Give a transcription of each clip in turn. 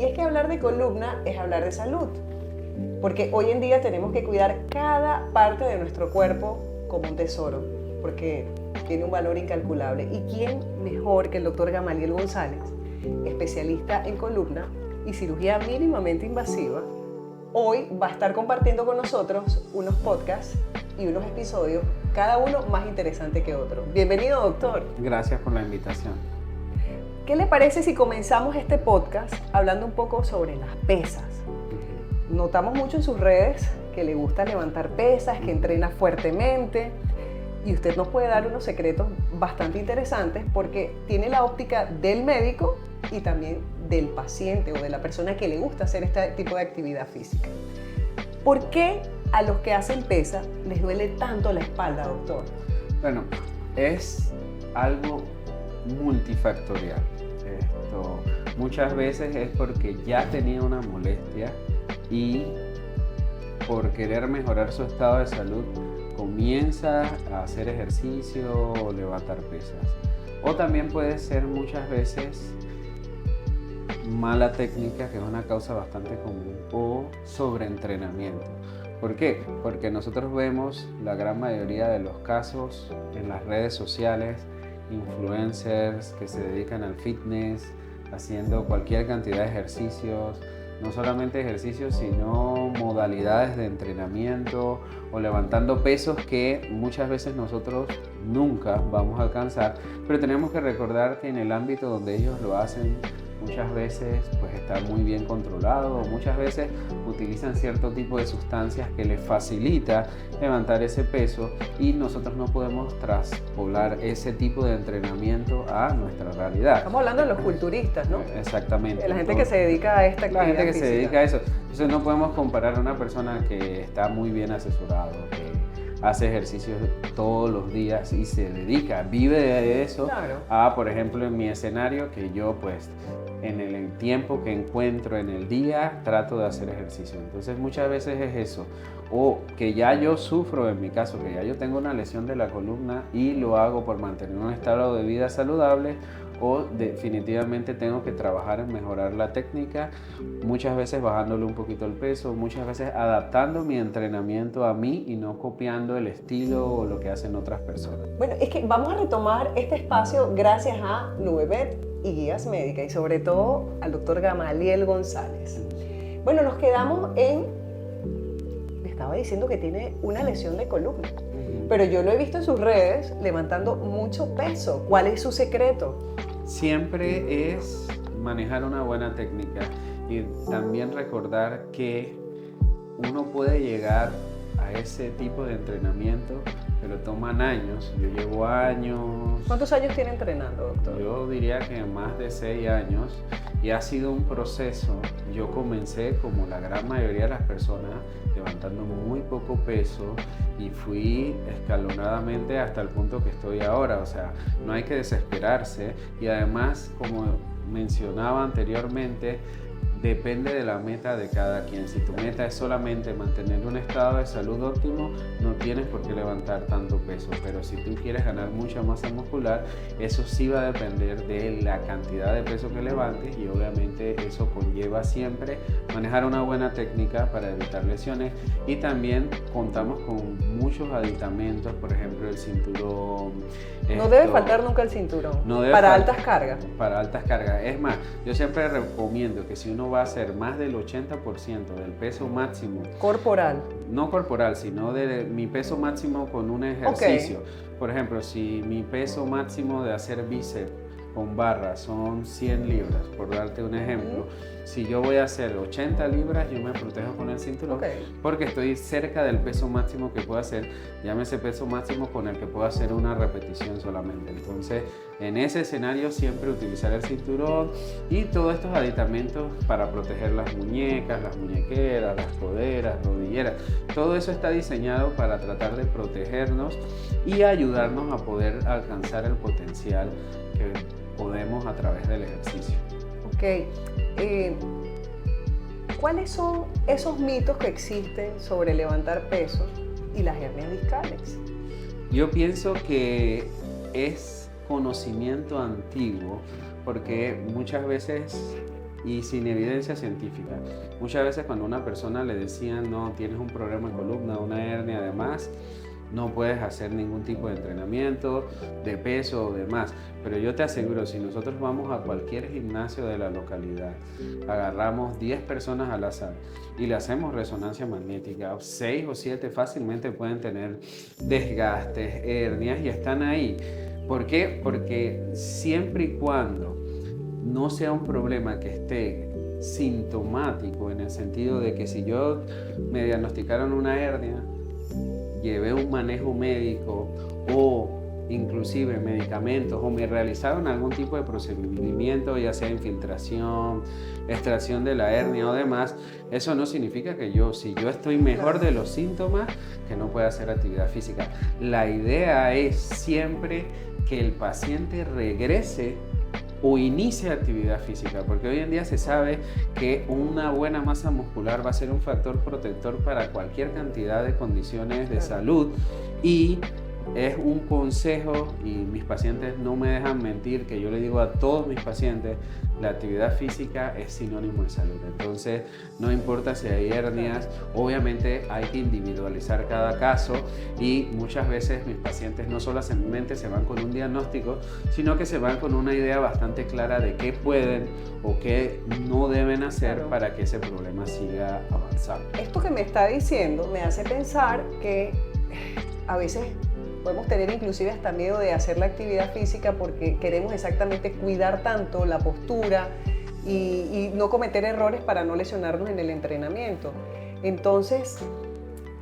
es que hablar de columna es hablar de salud, porque hoy en día tenemos que cuidar cada parte de nuestro cuerpo como un tesoro, porque tiene un valor incalculable. ¿Y quién mejor que el doctor Gamaliel González, especialista en columna y cirugía mínimamente invasiva? Hoy va a estar compartiendo con nosotros unos podcasts y unos episodios, cada uno más interesante que otro. Bienvenido, doctor. Gracias por la invitación. ¿Qué le parece si comenzamos este podcast hablando un poco sobre las pesas? Notamos mucho en sus redes que le gusta levantar pesas, que entrena fuertemente, y usted nos puede dar unos secretos bastante interesantes porque tiene la óptica del médico y también del paciente o de la persona que le gusta hacer este tipo de actividad física. ¿Por qué a los que hacen pesa les duele tanto la espalda, doctor? Bueno, es algo multifactorial. Muchas veces es porque ya tenía una molestia y por querer mejorar su estado de salud comienza a hacer ejercicio o levantar pesas. O también puede ser muchas veces mala técnica, que es una causa bastante común, o sobreentrenamiento. ¿Por qué? Porque nosotros vemos la gran mayoría de los casos en las redes sociales, influencers que se dedican al fitness, haciendo cualquier cantidad de ejercicios, no solamente ejercicios, sino modalidades de entrenamiento o levantando pesos que muchas veces nosotros nunca vamos a alcanzar, pero tenemos que recordar que en el ámbito donde ellos lo hacen, muchas veces pues está muy bien controlado, o muchas veces utilizan cierto tipo de sustancias que les facilita levantar ese peso y nosotros no podemos traspolar ese tipo de entrenamiento a nuestra realidad. Estamos hablando de los culturistas, ¿no? Exactamente. De la gente que se dedica a esta actividad La gente que física. se dedica a eso. Entonces no podemos comparar a una persona que está muy bien asesorado, que hace ejercicios todos los días y se dedica, vive de eso, claro, a, por ejemplo, en mi escenario, que yo pues en el tiempo que encuentro en el día trato de hacer ejercicio. Entonces muchas veces es eso, o que ya yo sufro, en mi caso, que ya yo tengo una lesión de la columna y lo hago por mantener un estado de vida saludable, o definitivamente tengo que trabajar en mejorar la técnica, muchas veces bajándole un poquito el peso, muchas veces adaptando mi entrenamiento a mí y no copiando el estilo o lo que hacen otras personas. Bueno, es que vamos a retomar este espacio gracias a Nubet y Guías Médicas y sobre todo al doctor Gamaliel González. Bueno, nos quedamos en... Le estaba diciendo que tiene una lesión de columna, pero yo lo he visto en sus redes levantando mucho peso. ¿Cuál es su secreto? Siempre es manejar una buena técnica y también recordar que uno puede llegar a ese tipo de entrenamiento, pero toman años. Yo llevo años. ¿Cuántos años tiene entrenando, doctor? Yo diría que más de 6 años y ha sido un proceso. Yo comencé como la gran mayoría de las personas levantando muy poco peso y fui escalonadamente hasta el punto que estoy ahora. O sea, no hay que desesperarse y además, como mencionaba anteriormente, depende de la meta de cada quien. Si tu meta es solamente mantener un estado de salud óptimo, no tienes por qué levantar tanto peso. Pero si tú quieres ganar mucha masa muscular, eso sí va a depender de la cantidad de peso que levantes y obviamente eso conlleva siempre manejar una buena técnica para evitar lesiones. Y también contamos con muchos aditamentos, por ejemplo el cinturón. No debe faltar nunca el cinturón. No debe para faltar, altas cargas. Para altas cargas. Es más, yo siempre recomiendo que si uno va a hacer más del 80% del peso máximo corporal, no corporal, sino de mi peso máximo con un ejercicio. Okay. Por ejemplo, si mi peso máximo de hacer bíceps con barra son 100 libras, por darte un ejemplo, si yo voy a hacer 80 libras, yo me protejo con el cinturón, porque estoy cerca del peso máximo que puedo hacer, llámese peso máximo con el que puedo hacer una repetición solamente. Entonces, en ese escenario siempre utilizar el cinturón y todos estos aditamentos para proteger las muñecas, las muñequeras, las coderas, rodilleras. Todo eso está diseñado para tratar de protegernos y ayudarnos a poder alcanzar el potencial que podemos a través del ejercicio. Ok. ¿Cuáles son esos mitos que existen sobre levantar pesos y las hernias discales? Yo pienso que es conocimiento antiguo porque muchas veces y sin evidencia científica. Muchas veces cuando a una persona le decían, no, tienes un problema en columna, una hernia, además, no puedes hacer ningún tipo de entrenamiento de peso o demás. Pero yo te aseguro, si nosotros vamos a cualquier gimnasio de la localidad, agarramos 10 personas al azar y le hacemos resonancia magnética, 6 o 7 fácilmente pueden tener desgastes, hernias y están ahí. ¿Por qué? Porque siempre y cuando no sea un problema que esté sintomático, en el sentido de que si yo me diagnosticaron una hernia, llevé un manejo médico o inclusive medicamentos o me realizaron algún tipo de procedimiento, ya sea infiltración, extracción de la hernia o demás, eso no significa que si yo estoy mejor de los síntomas, que no pueda hacer actividad física. La idea es siempre que el paciente regrese o inicie actividad física, porque hoy en día se sabe que una buena masa muscular va a ser un factor protector para cualquier cantidad de condiciones de salud, y es un consejo, y mis pacientes no me dejan mentir, que yo le digo a todos mis pacientes, la actividad física es sinónimo de salud. Entonces, no importa si hay hernias, obviamente hay que individualizar cada caso, y muchas veces mis pacientes no solamente se van con un diagnóstico, sino que se van con una idea bastante clara de qué pueden o qué no deben hacer para que ese problema siga avanzando. Esto que me está diciendo me hace pensar que a veces podemos tener inclusive hasta miedo de hacer la actividad física porque queremos exactamente cuidar tanto la postura y no cometer errores para no lesionarnos en el entrenamiento. Entonces,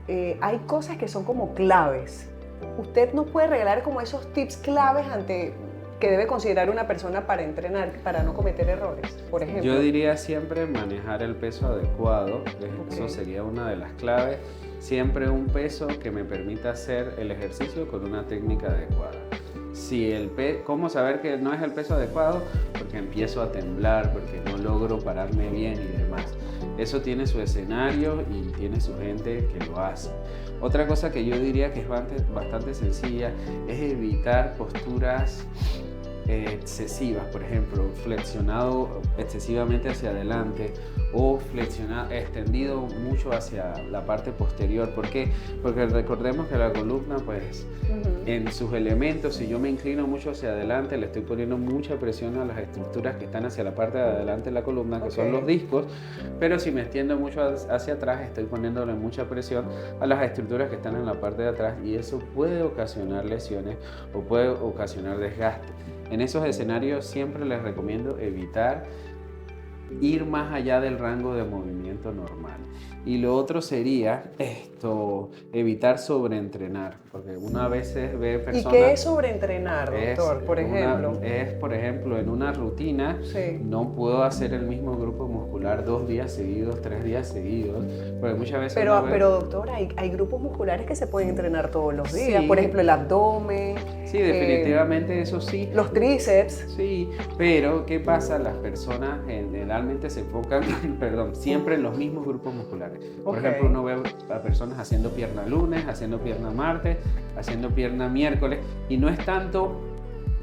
hay cosas que son como claves. ¿Usted nos puede regalar como esos tips claves que debe considerar una persona para entrenar, para no cometer errores, por ejemplo? Yo diría siempre manejar el peso adecuado, eso sería una de las claves. Siempre un peso que me permita hacer el ejercicio con una técnica adecuada. ¿Cómo saber que no es el peso adecuado? Porque empiezo a temblar, porque no logro pararme bien y demás. Eso tiene su escenario y tiene su gente que lo hace. Otra cosa que yo diría que es bastante sencilla es evitar posturas excesivas, por ejemplo, flexionado excesivamente hacia adelante o extendido mucho hacia la parte posterior. ¿Por qué? Porque recordemos que la columna, pues, en sus elementos, si yo me inclino mucho hacia adelante, le estoy poniendo mucha presión a las estructuras que están hacia la parte de adelante de la columna, que son los discos, pero si me extiendo mucho hacia atrás, estoy poniéndole mucha presión a las estructuras que están en la parte de atrás, y eso puede ocasionar lesiones o puede ocasionar desgaste. En esos escenarios siempre les recomiendo evitar ir más allá del rango de movimiento normal. Y lo otro sería evitar sobreentrenar, porque una vez ve personas... ¿Y qué es sobreentrenar, doctor, por ejemplo? Por ejemplo, en una rutina, no puedo hacer el mismo grupo muscular 2 días seguidos, 3 días seguidos, porque muchas veces... Pero doctor, hay grupos musculares que se pueden entrenar todos los días, por ejemplo, el abdomen... Sí, definitivamente eso sí. Los tríceps. Sí, pero ¿qué pasa? Las personas generalmente se enfocan, siempre en los mismos grupos musculares. Por ejemplo, uno ve a personas haciendo pierna lunes, haciendo pierna martes, haciendo pierna miércoles, y no es tanto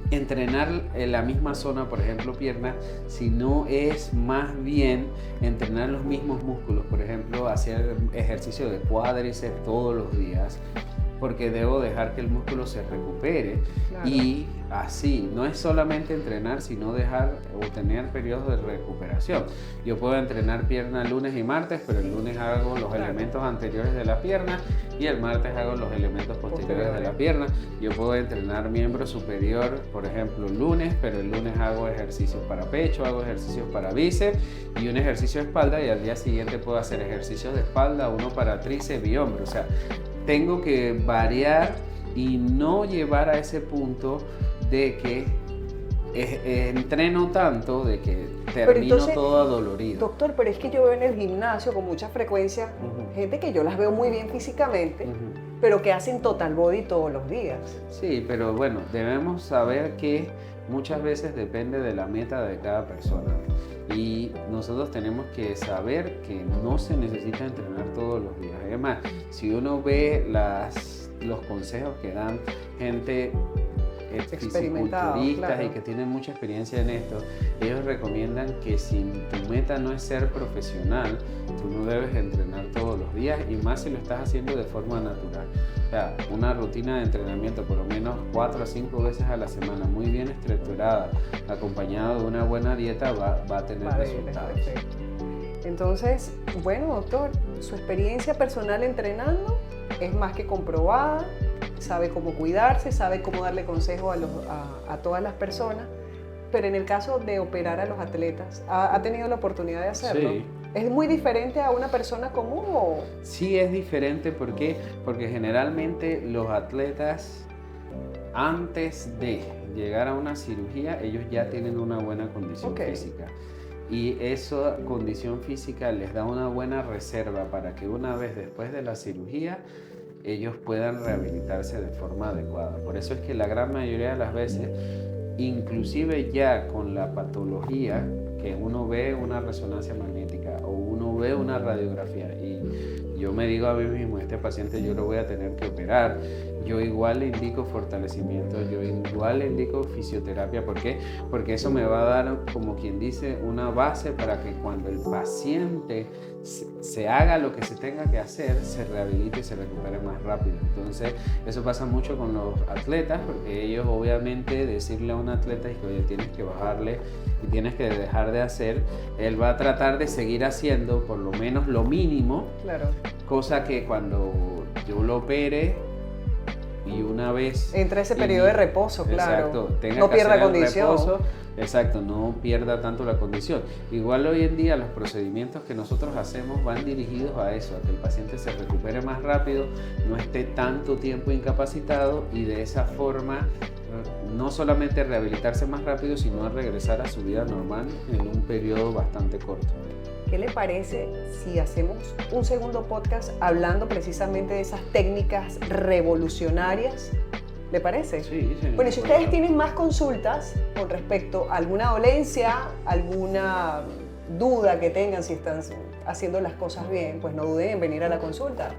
entrenar en la misma zona, por ejemplo pierna, sino es más bien entrenar los mismos músculos. Por ejemplo, hacer ejercicio de cuádriceps todos los días, porque debo dejar que el músculo se recupere. Y así, no es solamente entrenar, sino dejar o tener periodos de recuperación. Yo puedo entrenar pierna lunes y martes, pero el lunes hago los elementos anteriores de la pierna y el martes hago los elementos posteriores de la pierna. Yo puedo entrenar miembro superior, por ejemplo, lunes, pero el lunes hago ejercicios para pecho, hago ejercicios para bíceps y un ejercicio de espalda, y al día siguiente puedo hacer ejercicios de espalda, uno para tríceps y hombro. O sea, tengo que variar y no llevar a ese punto de que entreno tanto, de que termino todo adolorido. Doctor, pero es que yo veo en el gimnasio con mucha frecuencia gente que yo las veo muy bien físicamente, pero que hacen total body todos los días. Sí, pero bueno, debemos saber que muchas veces depende de la meta de cada persona. Y nosotros tenemos que saber que no se necesita entrenar todos los días. Además, si uno ve los consejos que dan gente Experimentado, fisiculturistas claro. y que tienen mucha experiencia en esto, ellos recomiendan que si tu meta no es ser profesional, tú no debes entrenar todos los días y más si lo estás haciendo de forma natural. O sea, una rutina de entrenamiento por lo menos 4 a 5 veces a la semana, muy bien estructurada, acompañada de una buena dieta, va a tener resultados. Perfecto. Entonces, bueno, doctor, su experiencia personal entrenando es más que comprobada, sabe cómo cuidarse, sabe cómo darle consejo a todas las personas, pero en el caso de operar a los atletas, ¿ha tenido la oportunidad de hacerlo? Sí. ¿Es muy diferente a una persona común o...? Sí es diferente, ¿por qué? Porque generalmente los atletas, antes de llegar a una cirugía, ellos ya tienen una buena condición física. Y esa condición física les da una buena reserva para que una vez después de la cirugía, ellos puedan rehabilitarse de forma adecuada. Por eso es que la gran mayoría de las veces, inclusive ya con la patología, que uno ve una resonancia magnética o uno ve una radiografía y yo me digo a mí mismo, este paciente yo lo voy a tener que operar, yo igual le indico fortalecimiento, yo igual le indico fisioterapia. ¿Por qué? Porque eso me va a dar, como quien dice, una base para que cuando el paciente se haga lo que se tenga que hacer, se rehabilite y se recupere más rápido. Entonces, eso pasa mucho con los atletas, porque ellos obviamente decirle a un atleta es que, oye, tienes que bajarle y tienes que dejar de hacer, él va a tratar de seguir haciendo por lo menos lo mínimo, Claro. cosa que cuando yo lo opere y una vez... Entra ese periodo de reposo, claro. Exacto, tenga no que pierda hacer el condición. reposo, exacto, no pierda tanto la condición. Igual hoy en día los procedimientos que nosotros hacemos van dirigidos a eso, a que el paciente se recupere más rápido, no esté tanto tiempo incapacitado y de esa forma no solamente rehabilitarse más rápido, sino a regresar a su vida normal en un periodo bastante corto. ¿Qué le parece si hacemos un segundo podcast hablando precisamente de esas técnicas revolucionarias? ¿Le parece? Sí, sí. Bueno, si ustedes tienen más consultas con respecto a alguna dolencia, alguna duda que tengan si están haciendo las cosas bien, pues no duden en venir a la consulta.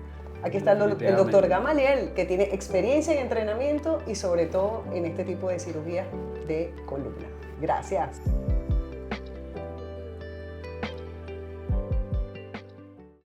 Aquí está el doctor Gamaliel, que tiene experiencia en entrenamiento y sobre todo en este tipo de cirugías de columna. Gracias.